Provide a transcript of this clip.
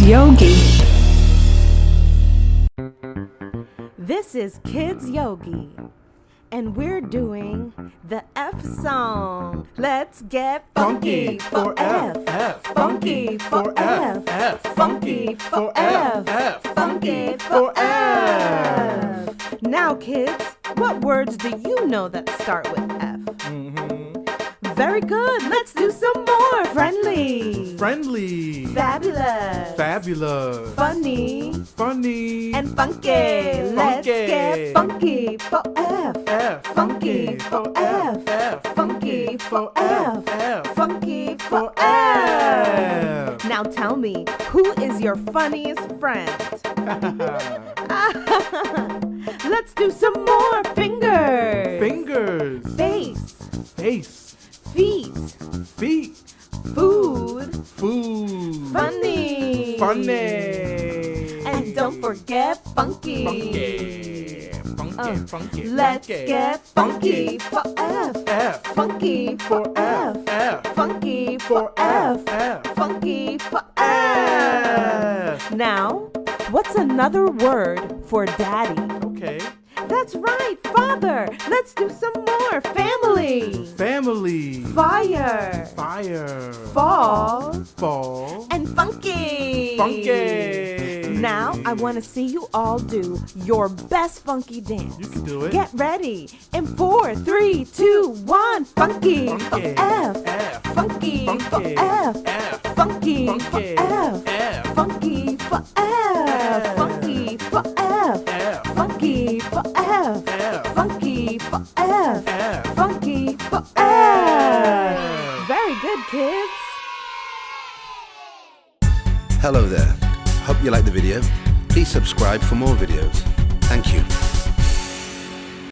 Yogi. This is Kids Yogi, and we're doing the F song. Let's get funky for F. Funky for F. Funky for F. Funky for F. Now, kids, what words do you know that start with F? Very good. Let's do some more. Friendly. Friendly. Fabulous. Fabulous. Funny. Funny. And funky. Let's get funky for F. F. Funky for F. F. Funky for F. F. Funky for For F. Now tell me, who is your funniest friend? Let's do some more. Fingers. Fingers. Face. Face. Feet. Feet. Food. Food. Funny. Funny. And don't forget funky. Funky. Funky. Funky. Let's funky. get funky for F. F. Funky for F. F. Funky for F. F. Funky for F. Now, what's another word for daddy? Okay. That's right, father. Let's do some more. Family. Family. Fire. Fire. Fall. Fall. And funky. Funky. Now, I want to see you all do your best funky dance. You can do it. Get ready. In 4, 3, 2, 1. Funky for Funky. F. F. Funky for Funky. F. F. Funky for Funky. F. F. Funky for F. Funky for F. F. Funky for F. F. Funky for F. F. Funky for F. Very good, kids. Hello there. Hope you like the video. Please subscribe for more videos. Thank you.